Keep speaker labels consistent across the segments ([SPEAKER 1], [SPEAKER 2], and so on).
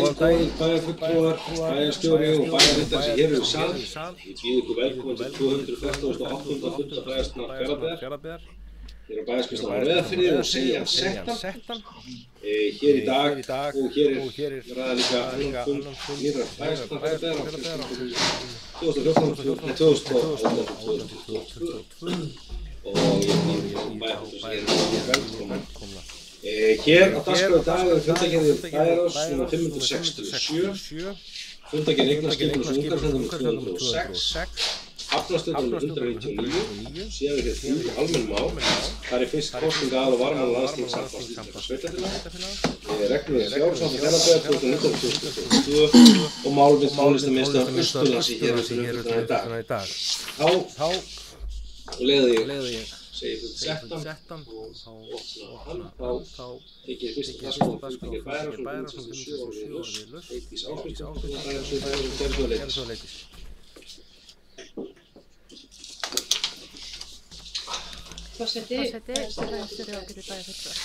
[SPEAKER 1] góðir bæjarfulltrúar, bæjarstjóri og bæjarritari sem hér eru í sal. Ég býð ykkur velkomin til 248. fundafræðsluna Fjarðabyggðar. Hér á bæjarskrifstofu á Reyðarfirði og segja settan. Hér í dag og hér ræða líka annan fund nýrra bæjarstjórnar Fjarðabyggðar á 2014-2022 og ég býð bæjarfulltrúar sem hér eru velkomin. Hér á dagskrá í dag eru fundagerðir bæjarráðs nr. 567, fundagerð eignarskipulags umhverfisnefndar nr. 206, hafnarstjórn nr. 199, síðan hér 3 almenn mál, þar fyrst kosning aðal- og varamanna landsþings íslenskra sveitarfélaga, reglur fjárhagsvanda Fjarðabyggðar 2019-2022 og málefni tónlistarmiðstöðvar Austurlands í hér í dag. Þá leiði ég segi fyrir settan og þá tekið fyrsta dagskrá fundagerð bæjarráðs nr. 567 orðið laust. Eydís Ásgeirsdóttir bæjarráðsveitarstjóri gerði svo leiðis.
[SPEAKER 2] Forseti, bæjarstjóri ágæti bæjarfulltrúar.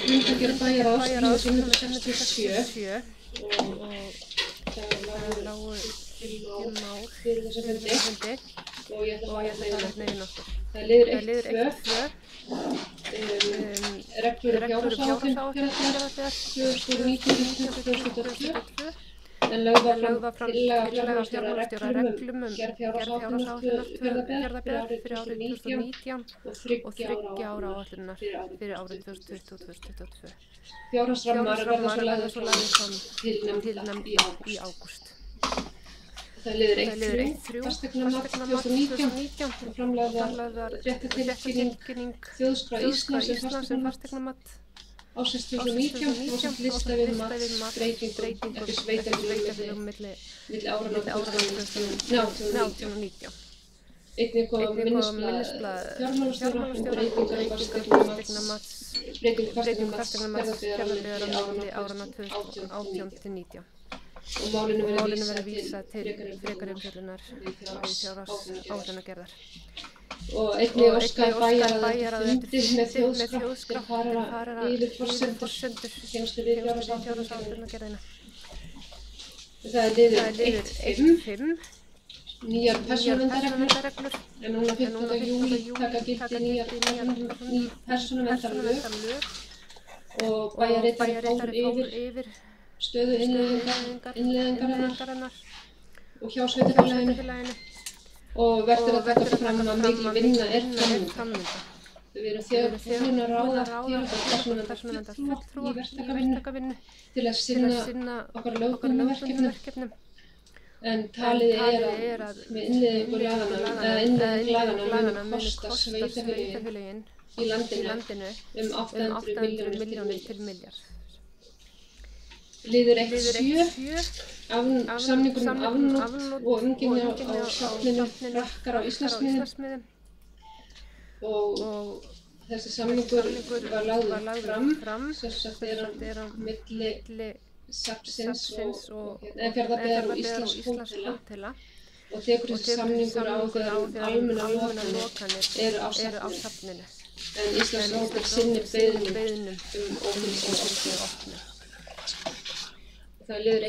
[SPEAKER 2] Fundagerð bæjarráðs nr. 567 og það lágu mál fyrir þessa fundi og ég ætla að fara hérna yfir nokkur. Það er liður 1-2, reglur og fjárhagsáætlun Fjarðabyggðar 2019-2022, en lögð var fram tillaga fjármálastjóra reglum gerð fjárhagsáætlunar Fjarðabyggðar fyrir árið 2019 og 3 ára áætlunar fyrir árið 2020-2022. Fjárhagsrammar verða svo lagðir fram tilnefnd í ágúst. Það er liður 1-3, fasteignamat 2019 og framlagðar fréttatilkynning Þjóðskrá Íslands fasteignamat ársins 2019 og samt lista við breytingum eftir sveitarfélögum milli áranna 2019. Einnig kom minnisblað fjármálastjóra um breytingar fasteignamats Fjarðabyggðar á milli áranna 2018-19. Og málinu verður vísað til frekari umfjöllunar við fjárhagsáætlunargerðar. Og einnig óskaði bæjarráð eftir fundi með þjóðskrá til að fara yfir forsendur tengslum við fjárhagsáætlunargerðina. Það er liður 1-5, nýjar persónuverndarreglur, en núna 15. júlí taka gildi nýjar persónuverndarlög og bæjarritari fór yfir stöðu innleiðingarinnar og hjá sveitarfélaginu og verður að taka fram að mikil vinna er framvinda. Við erum þegar búin að ráða persónuverndar fulltrúa í verktakavinnu til að sinna okkar lögbundnu verkefnum, en talið er að með innleiðingu laganna muni kosta sveitarfélögin í landinu 800 milljónir til milljarð. Liður 1-7, samningur afnot og umgengni á safninu Frakkar á Íslandsmiðum og þessi samningur var lagður fram, sem sagt er á milli safnsins og Fjarðabyggðar og Íslandshótela og tekur þessi samningur á þegar almennar lokanir eru á safninu, en Íslandshótel sinnir beiðnum opnun. Það er liður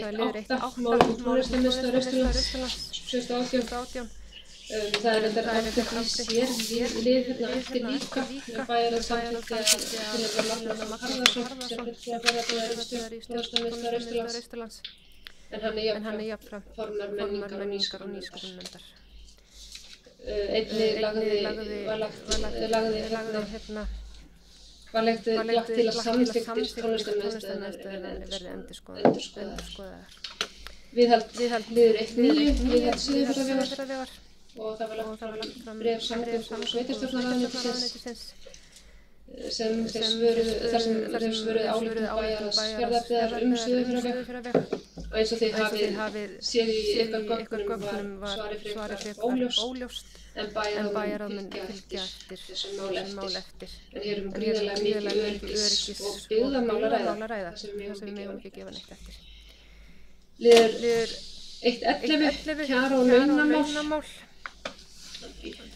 [SPEAKER 2] 1-8, málefni tónlistarmiðstöðvar Austurlands 2018. Það er reyndar afgreitt í sér lið hérna eftir líka. Bæjarráð samþykkti að tilnefna Magnús Harðarson sem fulltrúa Fjarðabyggðar í tónlistarmiðstöðvar Austurlands, en hann er jafnframt formaður menningar og nýsköpunarnefndar. Einnig var lagt til að samþykktir tónlistarmiðstöðvar verði endurskoðaðar. Viðhald liður 1-9, viðhald Suðurfjarðavegar og það var lagt fram bréf samgöngu- og sveitarstjórnarráðuneytisins þar sem svöruðu ályktun bæjarráðs Fjarðabyggðar Suðurfjarðaveg og eins og þið hafið séð í ykkar gögnum var svarið frekar óljóst, en bæjarráð mun fylgja eftir þessu mál eftir. En hér gríðarlega mikið öryggis og byggðamál að ræða, þar sem við megum ekki gefa neitt eftir. Liður 1-11, kjara- og launamál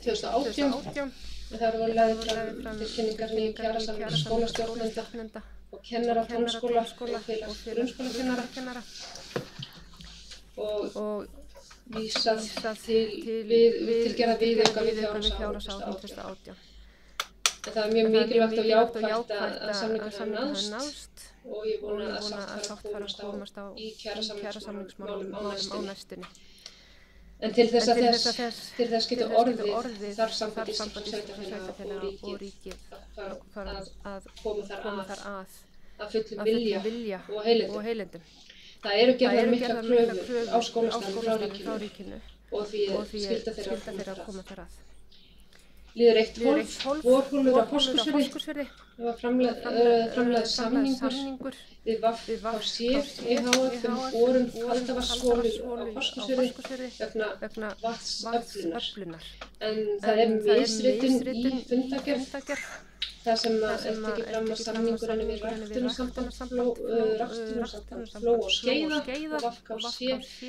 [SPEAKER 2] 2018. Það voru lagðir fram tilkynningar nýju kjarasamninga skólastjórnenda og kennara tónskóla og félags grunnskólakennara og vísað til gerða viðauka við fjárhagsáætlun 2018. Það er mjög mikilvægt og jákvætt að samningur hafi náðst og ég vona að sátt fari að komast í kjarasamningsmálum á næstunni. En til þess getur orðið þarf samband íslenskra sveitarfélaga og ríkið að koma þar að fullum vilja og heilindum. Það eru gerðar miklar kröfur á skólastarfi frá ríkinu og því skylda þeirra að koma þar að. Liður 1.12, borholur á Fáskursfirði. Það var framlagður samningur við VFC EHF borun kaldavatnsholu á Fáskursfirði vegna vatnsöflunar. En það er misritun í fundargerð, þar sem er tekið fram að samningurinn við ræktunarsamband Fló og Skeiða og VFC,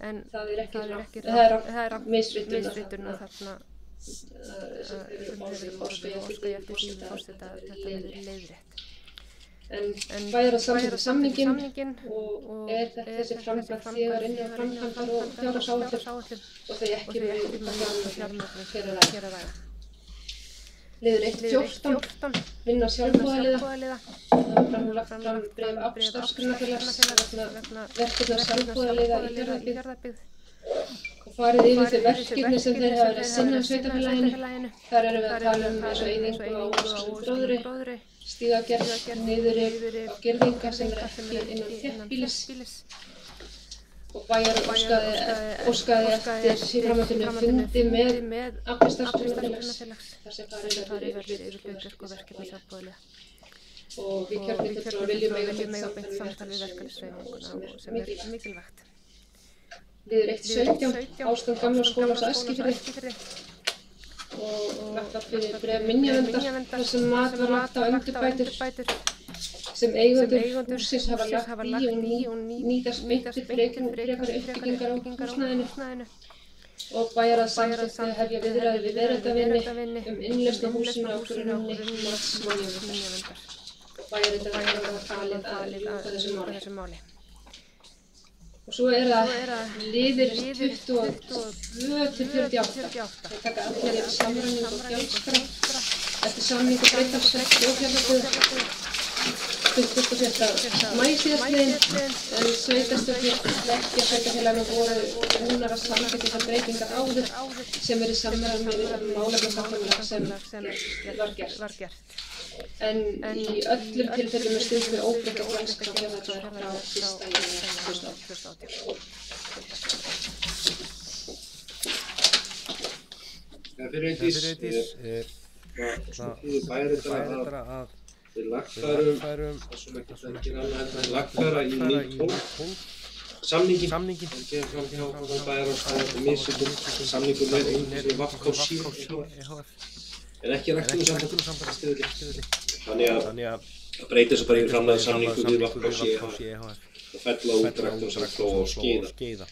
[SPEAKER 2] en það er misritun þarna. Óska ég eftir því forseta að þetta verði leiðrétt. En bæjar að samþykkja samninginn og þessi framkvæmd þegar innan framkvæmdar og fjárhagsáætlun og þau ekki með fjármögnun hér að ræða. Liður 1.14 vinna sjálfboðaliða. Það var lagt fram bréf starfsgreinafélags vegna verkefna sjálfboðaliða í Fjarðabyggð. Og farið yfir þau verkefni sem þeir hafa verið að sinna sveitarfélaginu. Þar erum við að tala eins og eyðingu á óskilum gróðri, stígagerð, niðurrif á girðinga sem ekki innan þéttbýlis. Og bæjar óskaði eftir síðframhaldinu fundi með afli starfsgreinafélags þar sem farið verður yfir hlutverk og verkefni sjálfboðaliða. Og við kjörnir fulltrúar viljum eiga beint samtal við verkalýðshreyfinguna sem er mikilvægt. Liður 1.17, ástand gamla skólans á Eskifirði og lagt var fyrir bréf minjaverndar þar sem mat var lagt á endurbætur sem eigendur hússins hafa lagt í og nýtast beint til frekari uppbyggingar á húsnæðinu og bæjar að samþykkja að hefja viðræður við verðarvinni innlausn á húsinu á grunni minjaverndar og bæjar þetta var falið að ljúka þessu máli. Og svo það liðir 22 til 48. Þeir taka allir yfir samræmingu og gjaldskrá eftir samningu Breiðdalshrepps og Fjarðabyggðar 26. maí síðastliðinn en sveitarstjórnir leggja sveitarfélaginu voru búnar að samþykkja þessar breytingar áður sem í samræmi við málefnasáttmála sem var gert. En í öllum tilfellum stuðst við óbreytta gjaldskrá Fjarðabyggðar frá 1. janúar 2018.
[SPEAKER 1] Fyrir Eydís, það bæjarritara að við lagfærum lagfæra í 9.12 samningin og gefum fram hjá bæjarráðs og misritum samningur með VFC EHF en ekki ræktunarsamband þannig að breyta þessu bara í framlagða samningu við VFC EHF og fella út ræktunarsamband Fló og Skeiða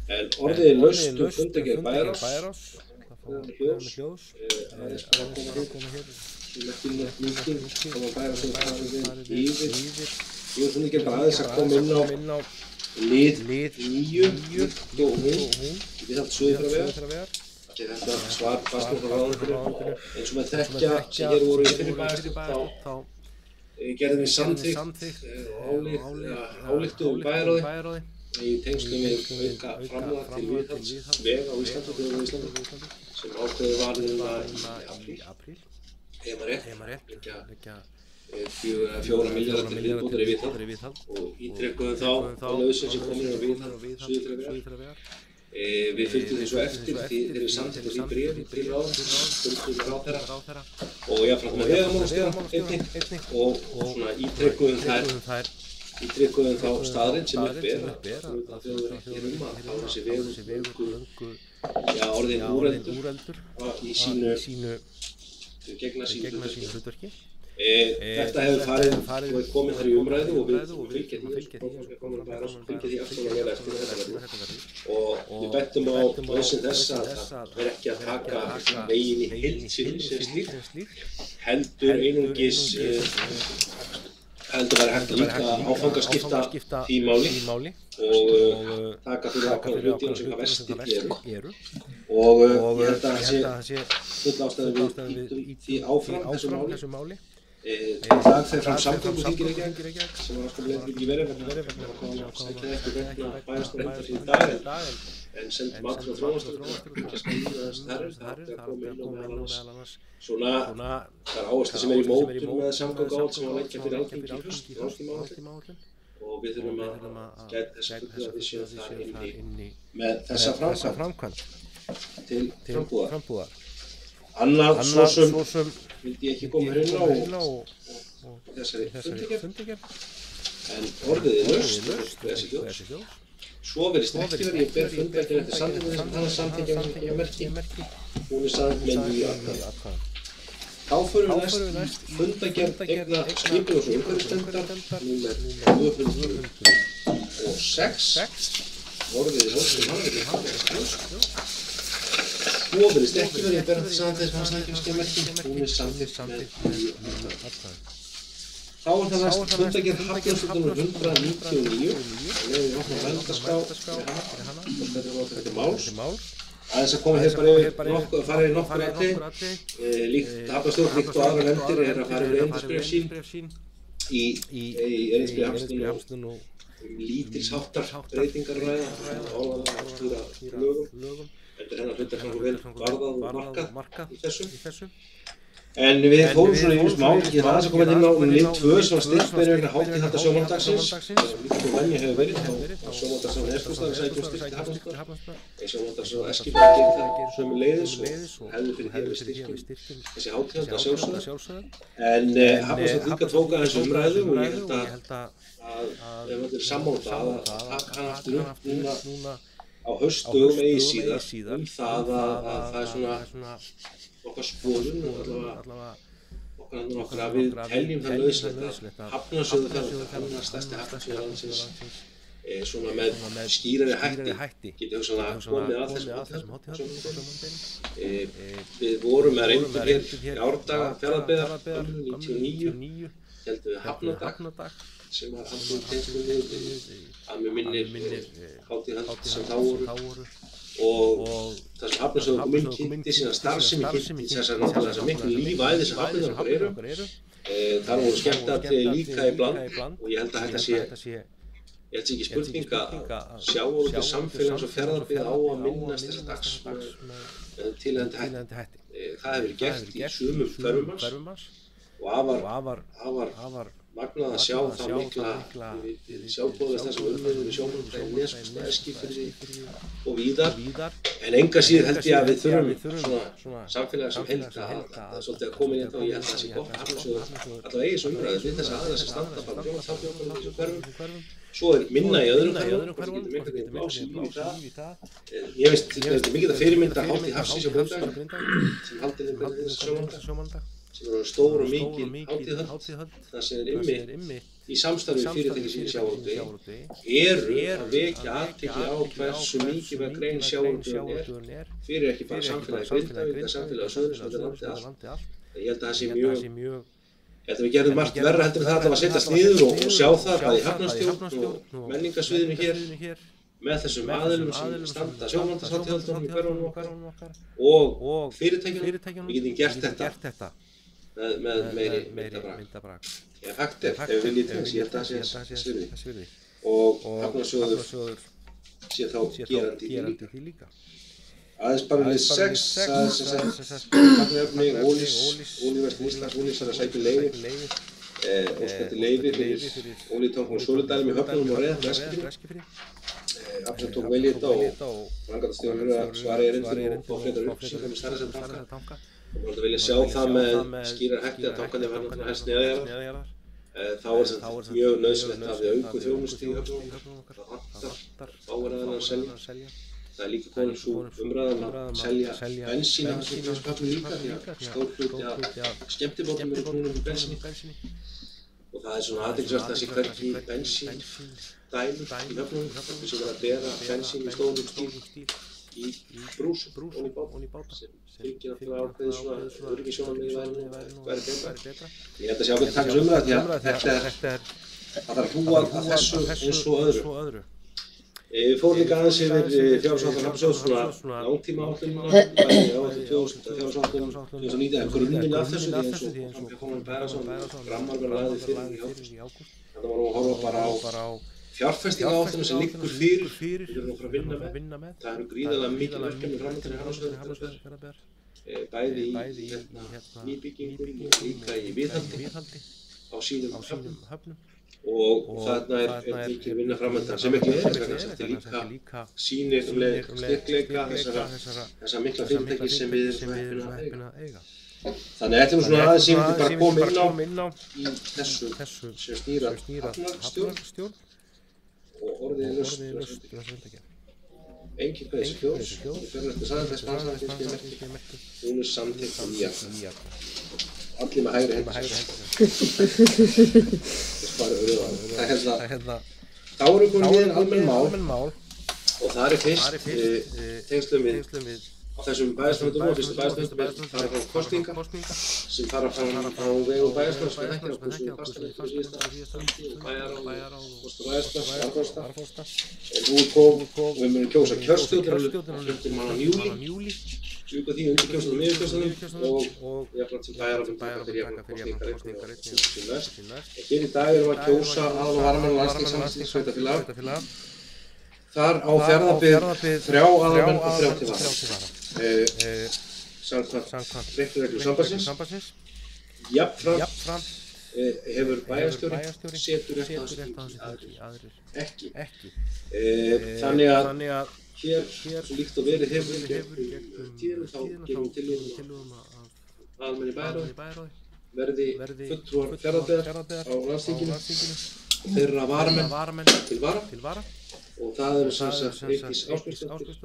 [SPEAKER 1] en orðið er laust fundargerð bæjarráðs hljóðs ekki mikið þá var bæjarráðs og farið yfir ég var svona ekki bara aðeins að koma inn á lið 9 og hún við þátt Suðurfjarðavegar þetta svar fast frá ráðuneytinu eins og með þekkja sem hér voru í fyrir bæjarstjórn þá gerðum við samþykkt ályktuðum bæjarráði í tengslum við auka framlag til viðhalds vega á Íslandi sem ákveðið var í apríl heima rétt leggja 4 milljarðar til viðbótar í viðhald og ítrekkuðum þá nauðsyn sem komin á viðhald Suðurfjarðavegar við fylgdum því svo eftir þegar við samþykktum því bréfi til ráðherra og jafnframt með vegamálastjóra einnig og svona ítrekkuðum þá staðreynd sem uppi er að þjóður hér að þá þessi vegur orðin úreldur í sínu gegna sínu hlutverki Þetta hefur farið og komið þar í umræðu og við fylgja því aftur og vera eftir þetta verður. Og við bettum á nauðsyn þess að það er ekki að taka veginn í heild sinni sem slíkt, heldur einungis heldur væri hægt að líka áfangaskipta því máli og taka fyrir ákveðna hluti sem hvað verstir eru. Og ég held að það sé full ástæðu við því áfram þessu máli. Í dag fer fram samgönguþing í Reykjavík sem var alltaf ekki verið vegna að sækja ekki vegna bæjarstjórnar í dag en sendum allt frá þróunarstjórn ekki að skilja þess þar það er að koma inn og meðal annars svona þar áherslu sem í mótum með samgönguáætlun sem að leggja fyrir Alþingi í haust langtímaáætlun og við þurfum að gæta þess að við séum þar inni með þessa framkvæmd til frambúðar. Annað svo sem vildi ég ekki koma inn á þessari fundargerð en orðið laust þessi þjóðs. Svo virðist ekki verið ég ber fundargerð eftir samþykkja sem þannig samþykkja merki hún samþykkt með nýju atkvæðum. Þá förum við næst fundargerð eigna skipulags- og umhverfisnefndar númer 206 orðið laust sem hann verið Svo virðist ekki verið að bera þetta saman þess að hann samþykkja merki, hún samþykkt með nýju atkvæðum. Þá það næst fundargerð Hafnarstjórnar 199 og við opnum verndarskrá fyrir hana og þetta er máls. Aðeins að koma hér bara yfir nokkuð, fara yfir nokkur atriði. Hafnarstjórn líkt og aðrar nefndir er að fara yfir erindisbréf sín í erindisbréfi Hafnarstjórn og lítilsháttar breytingar ræða og ástúra lögum. Þetta er hennar hlutar sem vel varðað og markað í þessu. En við fórum svona í mál, ég var aðeins að koma inn á lið 2 sem var styrkt með vegna hátíðhalda sjómannadagsins. Líkt og venja hefur verið á sjómannadagsins á Neskaupstað við sækjum styrkt til Hafnarstjórnar. Sjómannadagsins á Eskifirði gerir það sömuleiðis og hefði fyrir því við styrkjum þessi hátíðhalda sjálfsögðu. En Hafnarstjórn líka tók aðeins umræðu og ég held að við höfum sammála það að taka hann aftur upp núna á haustdögum eigi síðar það að það er svona okkar skoðun og allavega okkar að við teljum það nauðsynlegt að Hafnarsjóður þarna stærsti hafnarsjóður landsins svona með skýrari hætti geti hugsanlega komið að þessum hátíðhöldum. Við vorum með reyndur hér í árdaga fjarðarbyggðar 1999 heldum við Hafnardag sem var haldið tengslum við að mér minnir hátíðhöld sem þá voru og það sem Hafnarsjóður kom inn kynnti sína starfsemi kynnti þessar miklu lífæði sem hafnirnar okkar eru. Þar voru skemmtiatriði líka í bland og ég held að þetta sé ekki spurning að sjávarútvegs samfélags og fjarðarbyggð á að minnast þessa dags með tilheyrandi hætti. Það hefur verið gert í sumum hverfum hans og afar magnað að sjá það mikla sjálfbóðast þessum ummiðum við sjómannadaginn Neskaupstað, Eskifirði og víðar. En enga síður held ég að við þurfum svona samfélag sem heild að svolítið að koma inn í þetta og ég held að það sé gott Hafnarsjóður allavega eigi svo umræður við þessa aðra sem standa bara sjómannadaginn í þessum hverfum. Svo er minna í öðrum hverfum, það getur einhvern veginn blásið líf í það. Ég veist, þetta er mikið að fyrirmynda hátíð hafsins á Grindavík sem haldið er með þessu sjómanndag sem eru stór og mikil hátíðhöld þar sem immi í samstarfi fyrirtæki sem í sjávarútvegi eru að vekja athygli á hversu mikilvæg grein sjávarútvegurinn er fyrir ekki bara samfélagi Grindavík, það samfélagi á Suðurnesjum, landið allt. Ég held að það sé mjög ég held að við gerðum margt verra heldur en það allavega að setjast niður og sjá það bæði í Hafnarstjórn og menningarsviðinu hér með þessum aðilum sem standa sjómannadagshátíðhöldunum í hverfunum okkar og fyrirtækjunum. Við getum gert þetta með meiri myndabrag. Já, fakt ef við viljum þess, ég held að það sé svirði. Og Hafnarsjóður sé þá gerandi því líka. Aðeins bara við 6 að Hafnarefni, Olíverslun Íslands, Olís er að sækja leyfi óskandi leyfi fyrir olíutankum og söludælum í höfnunum og Eskifirði. Hafnarstjórn tók vel í þetta og framkvæmdastjórinn verður að svara erindum og fletar upplýsingar með stærri tanka. Og maður vilja sjá það með skýrar hætti að tankarnir var náttúrulega helst neðanjarðar. Þá er þetta mjög nauðsynlegt að við aukum þjónustu í höfnunum okkar. Það vantar fáir aðeins að selja. Það líka komin svo umræðan að selja bensín að þessum höfnum líka því að stór hluti af skemmtibátum knúnir með bensíni. Og það svona athyglisvert að þessi hvergi bensín dælur í höfnum sem verða að bera bensín í stórum stíl í brúsum ofan í báta sem fylgir náttúrulega ákveðið svona öryggisjónarmið væri betra. Ég held að sé ákveðið að taka þessu umræða því að það þarf að hlúa að þessu eins og öðru. Við fórum líka aðeins yfir fjárhagsáætlun Hafnarsjóðs svona langtíma áætlunina, bæði áætlun 2019 en grunninn af þessu því eins og Framkvæmdastjóri Bæjarráðs rammar verða lagðir fyrir í ágúst. Þannig vorum við að horfa bara á fjárfestingaráætlun sem liggur fyrir, við erum að fara að vinna með. Það eru gríðarlega mikil verkefni framöndan í Hafnarsjóði, bæði í nýbyggingum og líka í viðhaldi á sínum höfnum. Og þarna mikil vinna framöndan sem ekki vegna þess að þetta líka sýnir styrkleika þessa mikla fyrirtæki sem við erum heppin að eiga. Þannig að þetta er svona aðeins sem við bara komum inn á í þessu sem snýr að hafnarstjórn og orðið er laust engin hvað þessi fjós, ég fyrir eftir að þess merki, hún er samþykkt nýjafn. Allir með hægri hendur. Þá erum við komin í almenn mál og það er fyrst tengslum við á þessum bæjarstjórnarfundum og fyrstu bæjarstjórnarfundum fara fram kosningar sem fara fram á vegum bæjarstjórnar sem ekki á hversu fastanir fyrir síðasta bæjaráð, bæjarstjórnar, Arnórsstað og nú við munum kjósa kjörstjórn á 15. júlí ljúka því undir kjósanum og miðurkjósanum og jafnframt sem bæjarráð taka fyrir kosningar einnig til næst. Hér í dag erum við að kjósa aðal- og varamann og landsþings sveitarfélaga. Þar á Fjarðabyggð 3 aðalmenn og 3 til vara. Samkvæmt reiknireglu sambandsins. Jafnframt hefur bæjarstjóri setur rétt á þessu þingi, aðrir ekki. Þannig að hér, líkt og verið hefur gegnum tíðina, þá gerum tillögum að aðalmenn í bæjarráði verði fulltrúar Fjarðabyggðar á landsþinginu og þeirra varamenn til vara. Og það eru sem sagt Vigdís Ásbjörnsdóttir,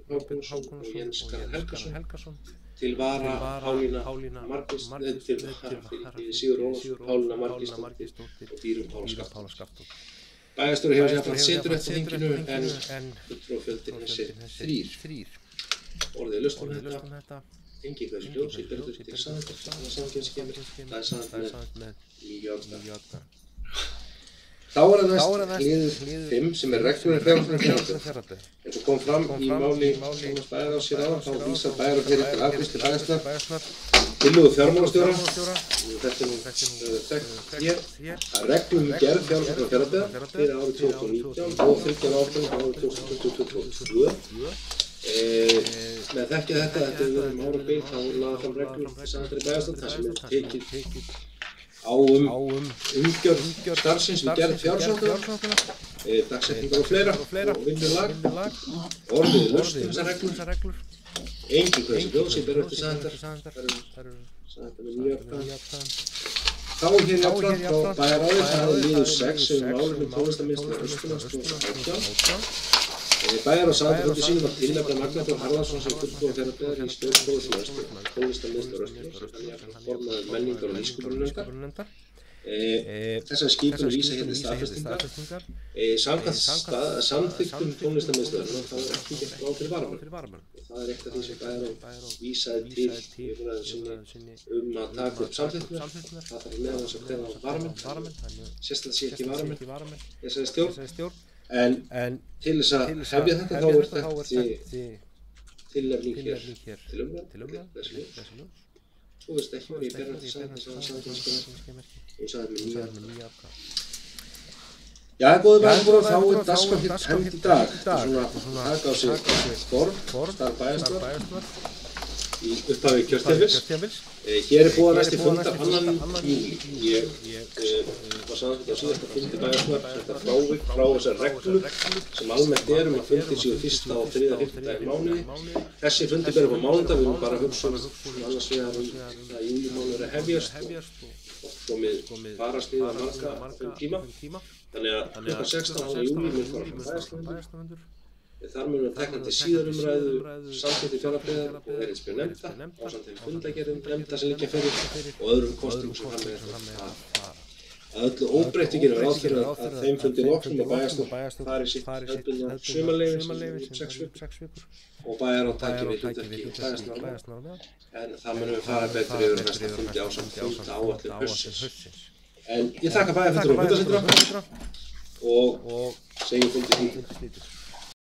[SPEAKER 1] Róbert Hákonarson og Jens Karl Helgason til vara Pálína Margeirsdóttir, Sigurður Ólafsson, Pálína Margeirsdóttir og Dýrunn Pála Skaftóttir. Bæjarstjóri hefur jafnframt setur eftir þinginu en fulltrúafjöldinn er 3. Orðið er laust þetta. Engin hversu ljós, ég ber þetta til saman, það er saman með 9 atkvæða. Þá er það næst liður 5 sem er reglur Fjarðabyggðar. Eins og kom fram í máli Tómas Bæjarráðs hér áðan, þá vísar Bæjarráð fyrir til afgreiðslu bæjarstjórnar tillögu fjármálastjóra. Þetta er nú þekkt hér að reglum gerð fjármálastjóra Fjarðabyggðar fyrir árið 2019 og 30 áfram árið 2022. Með þekkja þetta hefur verið árabil, þá laða fram reglur samandri bæjarstjórn þar sem er tekið á umgjörð starfsins við gerð fjársáttmála, dagsetningar og fleira og vinnulag. Orðið er laust þessar reglur. Engin hversu ljós, ég ber eftir saðendar. Það eru saðendar með 9 atkvæða. Þá hér jafnframt frá bæjarráði, það er liður 6 málefni tónlistarmiðstöðvar Austurlands 2018. Bæjarráð fundi sínum að tilnefna Magna Þór Harðarson sem fulltrúa Fjarðabyggðar í stjórn tónlistarmiðstöðvar Austurlands og þannig að formaður menningar og nýsköpunarnefndar. Þessari skipun vísa hér til staðfestingar. Samkvæmt samþykktum tónlistarmiðstöðvarinnar þá er ekki gert ráð fyrir varamann. Það er eitt af því sem Bæjarráð vísaði til í umræðu sinni að taka upp samþykktunar. Það þarf meðal þess að kveða á varamann. Sérstaklega sé ekki varamann þessari stjórn. En til þess að hefja þetta þá er þetta tilnefning hér til umræðu, þessi ljós. Svo veist ekki hvað ég ber eftir þess að og sagði með 9 atkvæða. Já, góðir menn, þá er dagskrá hér hend í dag. Þetta er svona að taka á sig form, starf bæjarstjórnar í upphafi kjörtímabils. Hér er búið að næsti fundar 2. júlí. Ég var samþykkt á síðasta fundi bæjarstjórnar, þetta frávik frá þessar reglur sem almennt að fundir séu 1. og 3. fimmtudag í mánuði. Þessi fundir ber upp á mánudag, við erum bara að hugsa annars vegar að júlímánuður er hefjast og komið farastíð á marga tíma. Þannig að klukkan 16. júlí mun fara fram bæjarstjórnarfundur Þar munum við tekna til síðarumræðu, samþykkt fjárlagaliðar og erindisbréf nefnda, ásamt þeim fundargerðum nefnda sem liggja fyrir og öðrum kostingum sem fram með það. Að öllu óbreyttu gerum við ráð fyrir að þeim fundi loknum að bæjarstjórn fari sitt hefðbundna sumarleyfi sem er 6 vikur og bæjarráð taki við hlutverki bæjarstjórnar, en það munum við fara betur yfir næsta fundi ásamt fundaáætlun haustsins. En ég þakka bæjarfulltrúum fundarsettra og segjum fundi slítið.